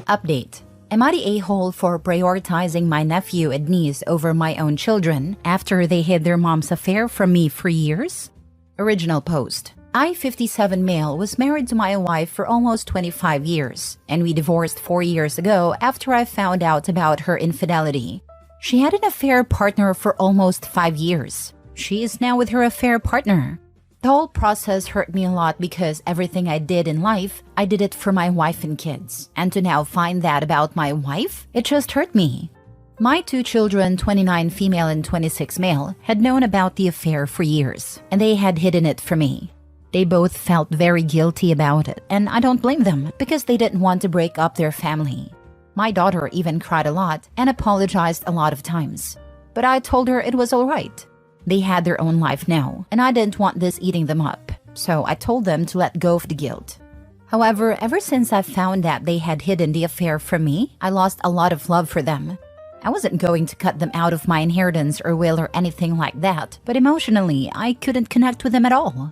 Update. Am I the a-hole for prioritizing my nephew and niece over my own children after they hid their mom's affair from me for years? Original post. I, 57 male, was married to my wife for almost 25 years, and we divorced 4 years ago after I found out about her infidelity. She had an affair partner for almost 5 years. She is now with her affair partner. The whole process hurt me a lot because everything I did in life, I did it for my wife and kids. And to now find that about my wife, it just hurt me. My 2 children, 29 female and 26 male, had known about the affair for years, and they had hidden it from me. They both felt very guilty about it, and I don't blame them because they didn't want to break up their family. My daughter even cried a lot and apologized a lot of times. But I told her it was all right. They had their own life now, and I didn't want this eating them up, so I told them to let go of the guilt. However, ever since I found that they had hidden the affair from me, I lost a lot of love for them. I wasn't going to cut them out of my inheritance or will or anything like that, but emotionally, I couldn't connect with them at all.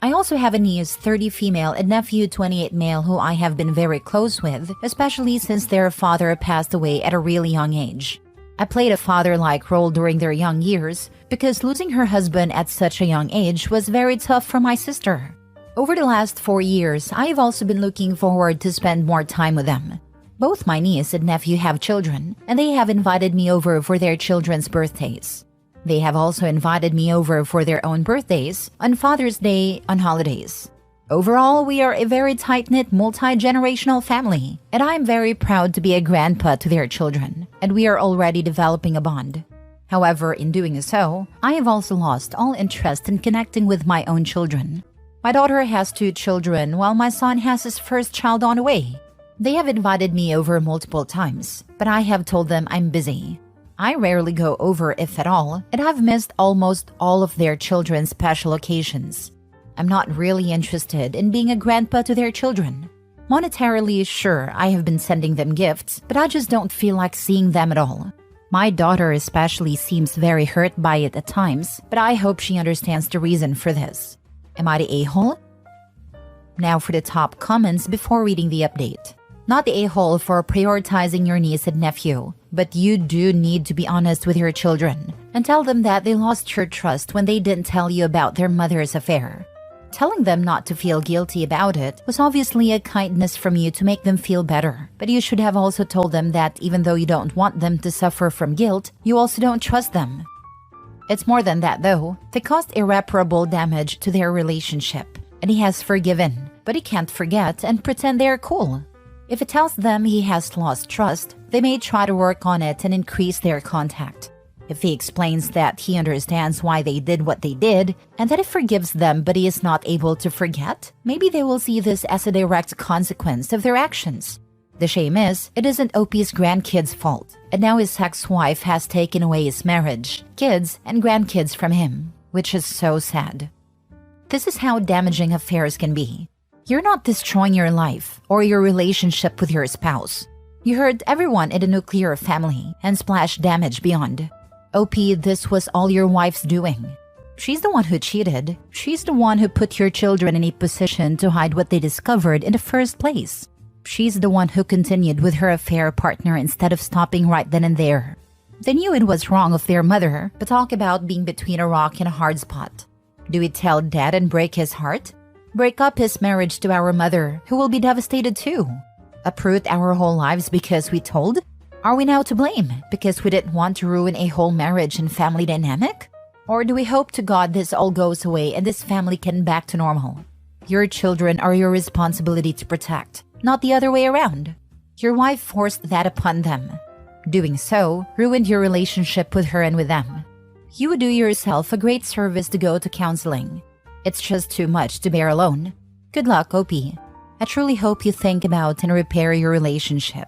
I also have a niece, 30 female, and nephew, 28 male, who I have been very close with, especially since their father passed away at a really young age. I played a father-like role during their young years because losing her husband at such a young age was very tough for my sister. Over the last 4 years, I have also been looking forward to spend more time with them. Both my niece and nephew have children, and they have invited me over for their children's birthdays. They have also invited me over for their own birthdays, on Father's Day, on holidays. Overall, we are a very tight-knit, multi-generational family, and I am very proud to be a grandpa to their children, and we are already developing a bond. However, in doing so, I have also lost all interest in connecting with my own children. My daughter has 2 children, while my son has his first child on the way. They have invited me over multiple times, but I have told them I'm busy. I rarely go over, if at all, and I've missed almost all of their children's special occasions. I'm not really interested in being a grandpa to their children. Monetarily, sure, I have been sending them gifts, but I just don't feel like seeing them at all. My daughter especially seems very hurt by it at times, but I hope she understands the reason for this. Am I the a-hole? Now for the top comments before reading the update. Not the a-hole for prioritizing your niece and nephew, but you do need to be honest with your children and tell them that they lost your trust when they didn't tell you about their mother's affair. Telling them not to feel guilty about it was obviously a kindness from you to make them feel better, but you should have also told them that even though you don't want them to suffer from guilt, you also don't trust them. It's more than that though. They caused irreparable damage to their relationship, and he has forgiven, but he can't forget and pretend they're cool. If it tells them he has lost trust, they may try to work on it and increase their contact. If he explains that he understands why they did what they did, and that he forgives them but he is not able to forget, maybe they will see this as a direct consequence of their actions. The shame is, it isn't OP's grandkids' fault, and now his ex-wife has taken away his marriage, kids, and grandkids from him, which is so sad. This is how damaging affairs can be. You're not destroying your life or your relationship with your spouse. You hurt everyone in the nuclear family and splash damage beyond. OP, this was all your wife's doing. She's the one who cheated. She's the one who put your children in a position to hide what they discovered in the first place. She's the one who continued with her affair partner instead of stopping right then and there. They knew it was wrong of their mother, but talk about being between a rock and a hard spot. Do we tell dad and break his heart? Break up his marriage to our mother, who will be devastated too? Uproot our whole lives because we told? Are we now to blame because we didn't want to ruin a whole marriage and family dynamic? Or do we hope to God this all goes away and this family can back to normal? Your children are your responsibility to protect, not the other way around. Your wife forced that upon them. Doing so ruined your relationship with her and with them. You would do yourself a great service to go to counseling. It's just too much to bear alone. Good luck, OP. I truly hope you think about and repair your relationship.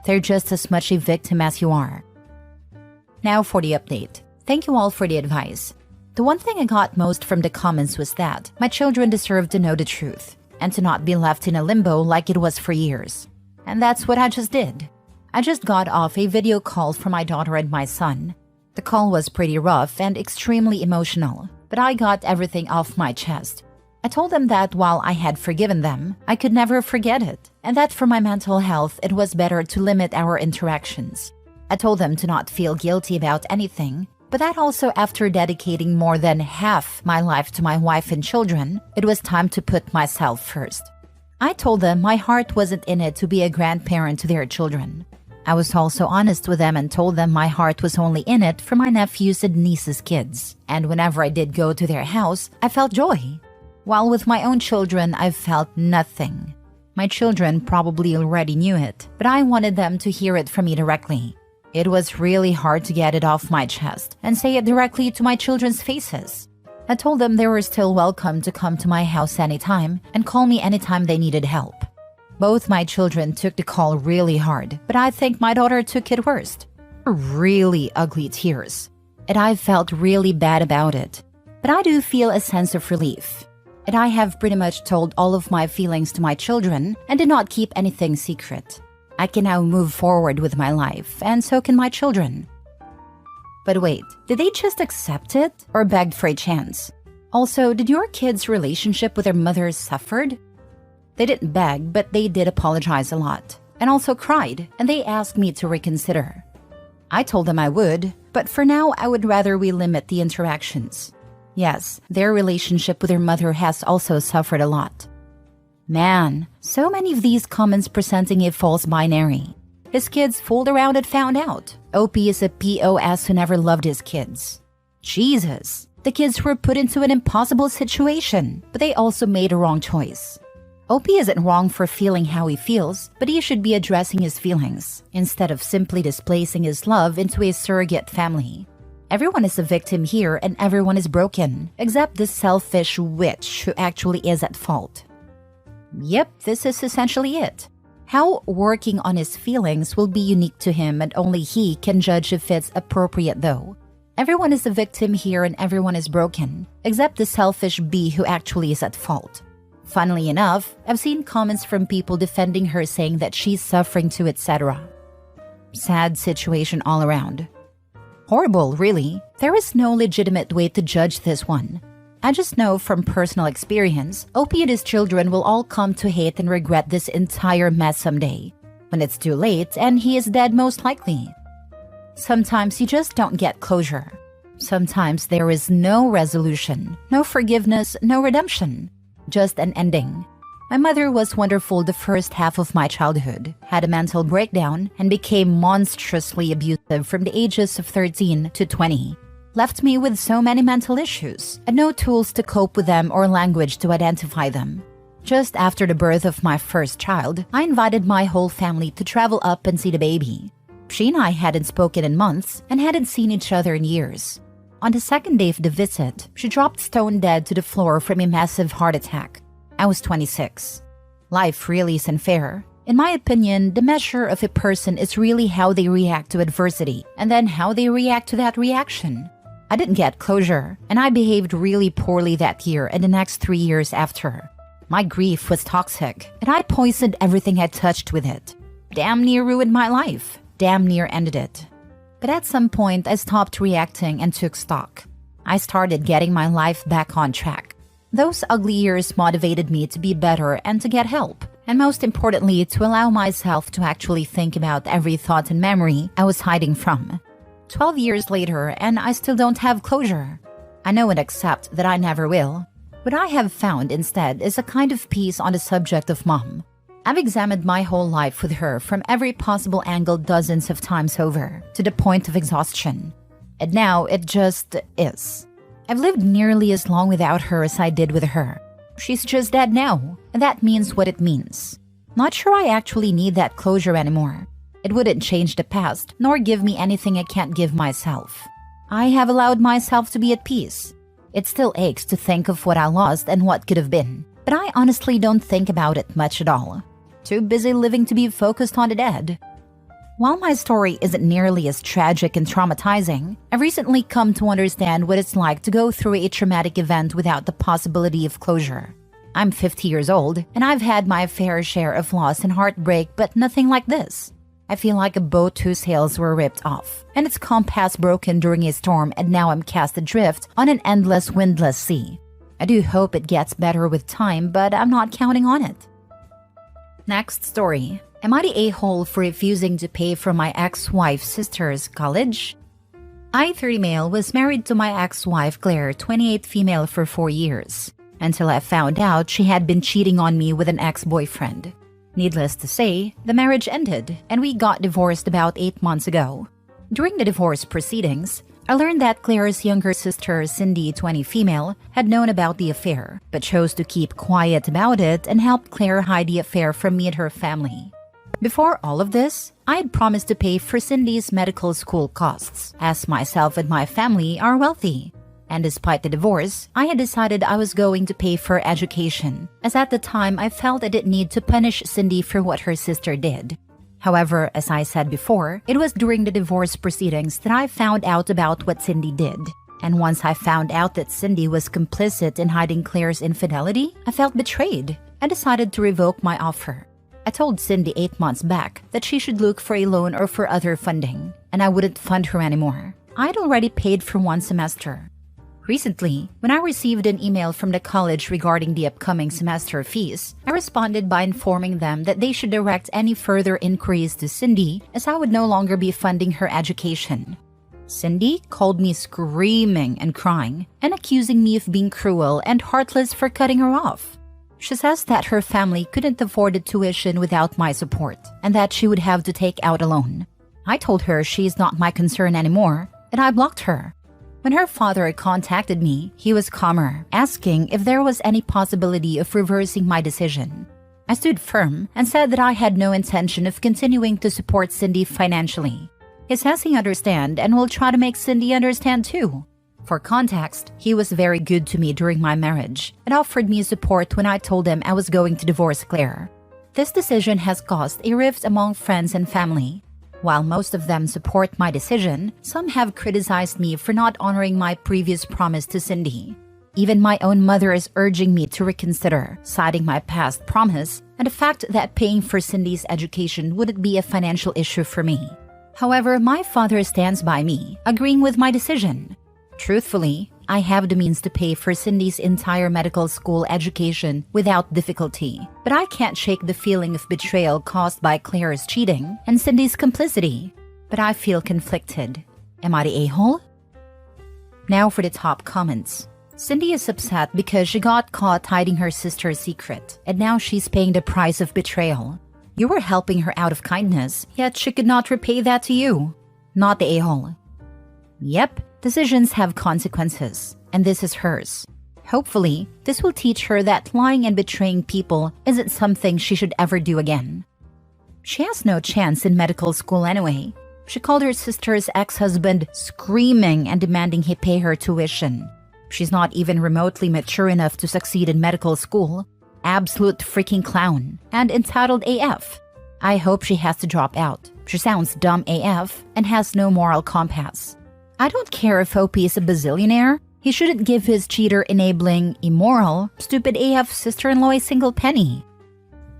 They're just as much a victim as you are. Now for the update. Thank you all for the advice. The one thing I got most from the comments was that my children deserve to know the truth and to not be left in a limbo like it was for years. And that's what I just did. I just got off a video call from my daughter and my son. The call was pretty rough and extremely emotional, but I got everything off my chest. I told them that while I had forgiven them, I could never forget it, and that for my mental health, it was better to limit our interactions. I told them to not feel guilty about anything, but that also after dedicating more than half my life to my wife and children, it was time to put myself first. I told them my heart wasn't in it to be a grandparent to their children. I was also honest with them and told them my heart was only in it for my nephews and nieces' kids, and whenever I did go to their house, I felt joy. While with my own children, I felt nothing. My children probably already knew it, but I wanted them to hear it from me directly. It was really hard to get it off my chest and say it directly to my children's faces. I told them they were still welcome to come to my house anytime and call me anytime they needed help. Both my children took the call really hard, but I think my daughter took it worst. Really ugly tears. And I felt really bad about it. But I do feel a sense of relief. And I have pretty much told all of my feelings to my children and did not keep anything secret. I can now move forward with my life, and so can my children. But wait, did they just accept it or begged for a chance? Also, did your kids' relationship with their mother suffered? They didn't beg, but they did apologize a lot, and also cried, and they asked me to reconsider. I told them I would, but for now I would rather we limit the interactions. Yes, their relationship with their mother has also suffered a lot. Man, so many of these comments presenting a false binary. His kids fooled around and found out. OP is a POS who never loved his kids. Jesus, the kids were put into an impossible situation, but they also made a wrong choice. OP isn't wrong for feeling how he feels, but he should be addressing his feelings, instead of simply displacing his love into a surrogate family. Everyone is a victim here and everyone is broken, except this selfish witch who actually is at fault. Yep, this is essentially it. How working on his feelings will be unique to him and only he can judge if it's appropriate though. Everyone is a victim here and everyone is broken, except the selfish bee who actually is at fault. Funnily enough, I've seen comments from people defending her saying that she's suffering too, etc. Sad situation all around. Horrible, really. There is no legitimate way to judge this one. I just know from personal experience, OP and his children will all come to hate and regret this entire mess someday, when it's too late and he is dead most likely. Sometimes you just don't get closure. Sometimes there is no resolution, no forgiveness, no redemption. Just an ending. My mother was wonderful the first half of my childhood, had a mental breakdown, and became monstrously abusive from the ages of 13 to 20. Left me with so many mental issues, and no tools to cope with them or language to identify them. Just after the birth of my first child, I invited my whole family to travel up and see the baby. She and I hadn't spoken in months and hadn't seen each other in years. On the second day of the visit, she dropped stone dead to the floor from a massive heart attack. I was 26. Life really isn't fair. In my opinion, the measure of a person is really how they react to adversity, and then how they react to that reaction. I didn't get closure, and I behaved really poorly that year and the next 3 years after. My grief was toxic, and I poisoned everything I touched with it. Damn near ruined my life. Damn near ended it. But at some point, I stopped reacting and took stock. I started getting my life back on track. Those ugly years motivated me to be better and to get help, and most importantly, to allow myself to actually think about every thought and memory I was hiding from. 12 years later, and I still don't have closure. I know and accept that I never will. What I have found instead is a kind of peace on the subject of mom. I've examined my whole life with her from every possible angle dozens of times over, to the point of exhaustion. And now it just is. I've lived nearly as long without her as I did with her. She's just dead now, and that means what it means. Not sure I actually need that closure anymore. It wouldn't change the past, nor give me anything I can't give myself. I have allowed myself to be at peace. It still aches to think of what I lost and what could have been, but I honestly don't think about it much at all. Too busy living to be focused on the dead. While my story isn't nearly as tragic and traumatizing, I've recently come to understand what it's like to go through a traumatic event without the possibility of closure. I'm 50 years old, and I've had my fair share of loss and heartbreak, but nothing like this. I feel like a boat whose sails were ripped off, and its compass broken during a storm, and now I'm cast adrift on an endless, windless sea. I do hope it gets better with time, but I'm not counting on it. Next story. Am I the a-hole for refusing to pay for my ex-wife's sister's college? I, 30 male, was married to my ex-wife Claire, 28 female, for 4 years, until I found out she had been cheating on me with an ex-boyfriend. Needless to say, the marriage ended, and we got divorced about 8 months ago. During the divorce proceedings, I learned that Claire's younger sister, Cindy, 20 female, had known about the affair, but chose to keep quiet about it and helped Claire hide the affair from me and her family. Before all of this, I had promised to pay for Cindy's medical school costs, as myself and my family are wealthy. And despite the divorce, I had decided I was going to pay for her education, as at the time I felt I didn't need to punish Cindy for what her sister did. However, as I said before, it was during the divorce proceedings that I found out about what Cindy did. And once I found out that Cindy was complicit in hiding Claire's infidelity, I felt betrayed and decided to revoke my offer. I told Cindy 8 months back that she should look for a loan or for other funding, and I wouldn't fund her anymore. I'd already paid for 1 semester. Recently, when I received an email from the college regarding the upcoming semester fees, I responded by informing them that they should direct any further inquiries to Cindy, as I would no longer be funding her education. Cindy called me screaming and crying and accusing me of being cruel and heartless for cutting her off. She says that her family couldn't afford the tuition without my support and that she would have to take out a loan. I told her she is not my concern anymore, and I blocked her. When her father contacted me, he was calmer, asking if there was any possibility of reversing my decision. I stood firm and said that I had no intention of continuing to support Cindy financially. He says he understands and will try to make Cindy understand too. For context, he was very good to me during my marriage and offered me support when I told him I was going to divorce Claire. This decision has caused a rift among friends and family. While most of them support my decision, some have criticized me for not honoring my previous promise to Cindy. Even my own mother is urging me to reconsider, citing my past promise and the fact that paying for Cindy's education wouldn't be a financial issue for me. However, my father stands by me, agreeing with my decision. Truthfully, I have the means to pay for Cindy's entire medical school education without difficulty, but I can't shake the feeling of betrayal caused by Claire's cheating and Cindy's complicity. But I feel conflicted. Am I the a-hole? Now for the top comments. Cindy is upset because she got caught hiding her sister's secret, and now she's paying the price of betrayal. You were helping her out of kindness, yet she could not repay that to you. Not the a-hole. Yep. Decisions have consequences, and this is hers. Hopefully, this will teach her that lying and betraying people isn't something she should ever do again. She has no chance in medical school anyway. She called her sister's ex-husband screaming and demanding he pay her tuition. She's not even remotely mature enough to succeed in medical school. Absolute freaking clown and entitled AF. I hope she has to drop out. She sounds dumb AF and has no moral compass. I don't care if OP is a bazillionaire. He shouldn't give his cheater-enabling, immoral, stupid AF sister-in-law a single penny.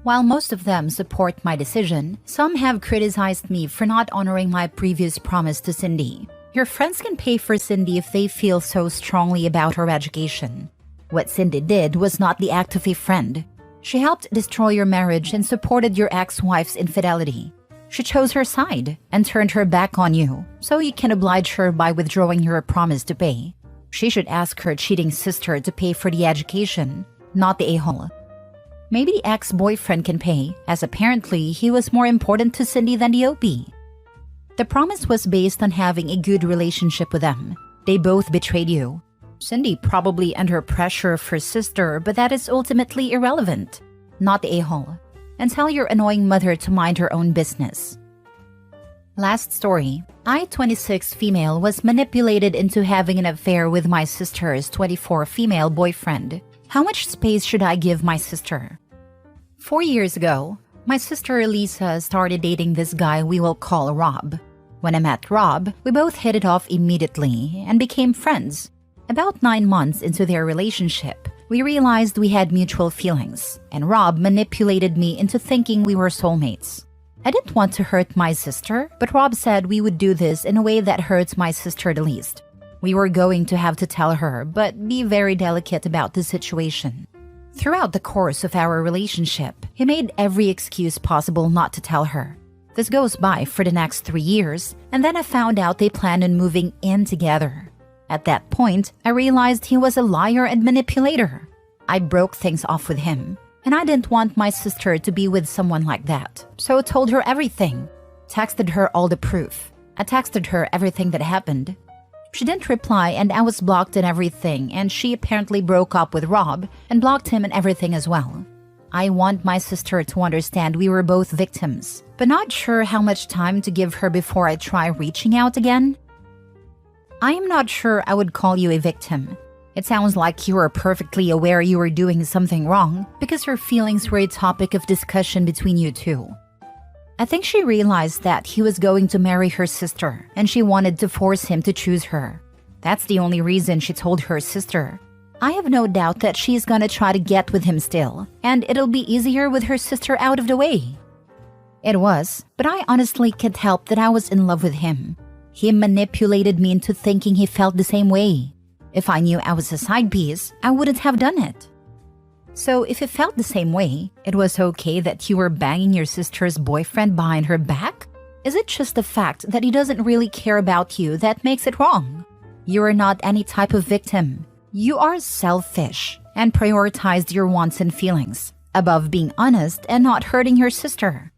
While most of them support my decision, some have criticized me for not honoring my previous promise to Cindy. Your friends can pay for Cindy if they feel so strongly about her education. What Cindy did was not the act of a friend. She helped destroy your marriage and supported your ex-wife's infidelity. She chose her side and turned her back on you, so you can oblige her by withdrawing your promise to pay. She should ask her cheating sister to pay for the education, not the a-hole. Maybe the ex-boyfriend can pay, as apparently he was more important to Cindy than the OP. The promise was based on having a good relationship with them. They both betrayed you. Cindy probably under pressure of her sister, but that is ultimately irrelevant, not the a-hole. And tell your annoying mother to mind her own business. Last story. I, 26 female, was manipulated into having an affair with my sister's 24 female boyfriend. How much space should I give my sister? 4 years ago, my sister Lisa started dating this guy we will call Rob. When I met Rob, we both hit it off immediately and became friends. About 9 months into their relationship, we realized we had mutual feelings, and Rob manipulated me into thinking we were soulmates. I didn't want to hurt my sister, but Rob said we would do this in a way that hurts my sister the least. We were going to have to tell her, but be very delicate about the situation. Throughout the course of our relationship, he made every excuse possible not to tell her. This goes by for the next 3 years, and then I found out they planned on moving in together. At that point, I realized he was a liar and manipulator. I broke things off with him, and I didn't want my sister to be with someone like that, so I told her everything. Texted her all the proof. I texted her everything that happened. She didn't reply, and I was blocked and everything, and she apparently broke up with Rob and blocked him and everything as well. I want my sister to understand we were both victims, but not sure how much time to give her before I try reaching out again. I am not sure I would call you a victim. It sounds like you were perfectly aware you were doing something wrong because her feelings were a topic of discussion between you two. I think she realized that he was going to marry her sister, and she wanted to force him to choose her. That's the only reason she told her sister. I have no doubt that she's gonna try to get with him still, and it'll be easier with her sister out of the way. It was, but I honestly can't help that I was in love with him. He manipulated me into thinking he felt the same way. If I knew I was a side piece, I wouldn't have done it. So if it felt the same way, it was okay that you were banging your sister's boyfriend behind her back? Is it just the fact that he doesn't really care about you that makes it wrong? You are not any type of victim. You are selfish and prioritized your wants and feelings above being honest and not hurting your sister.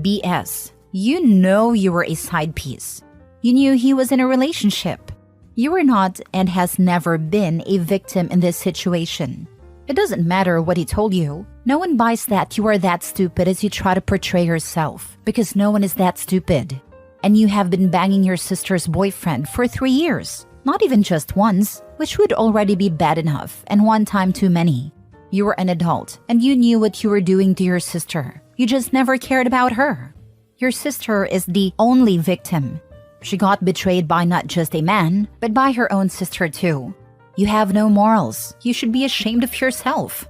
BS. You know you were a side piece. You knew he was in a relationship. You were not and has never been a victim in this situation. It doesn't matter what he told you. No one buys that you are that stupid as you try to portray yourself, because no one is that stupid. And you have been banging your sister's boyfriend for 3 years. Not even just once, which would already be bad enough, and one time too many. You were an adult, and you knew what you were doing to your sister. You just never cared about her. Your sister is the only victim. She got betrayed by not just a man, but by her own sister too. You have no morals. You should be ashamed of yourself.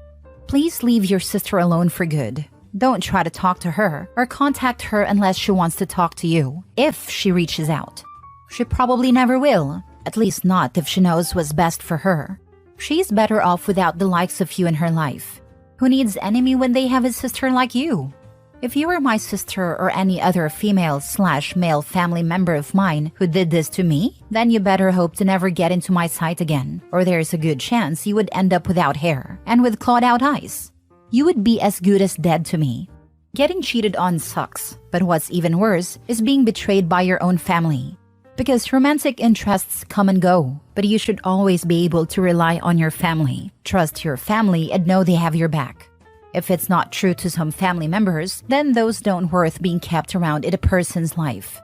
Please leave your sister alone for good. Don't try to talk to her or contact her unless she wants to talk to you, if she reaches out. She probably never will, at least not if she knows what's best for her. She's better off without the likes of you in her life. Who needs enemy when they have a sister like you? If you were my sister or any other female/male family member of mine who did this to me, then you better hope to never get into my sight again, or there's a good chance you would end up without hair and with clawed out eyes. You would be as good as dead to me. Getting cheated on sucks, but what's even worse is being betrayed by your own family. Because romantic interests come and go, but you should always be able to rely on your family, trust your family, and know they have your back. If it's not true to some family members, then those don't worth being kept around in a person's life.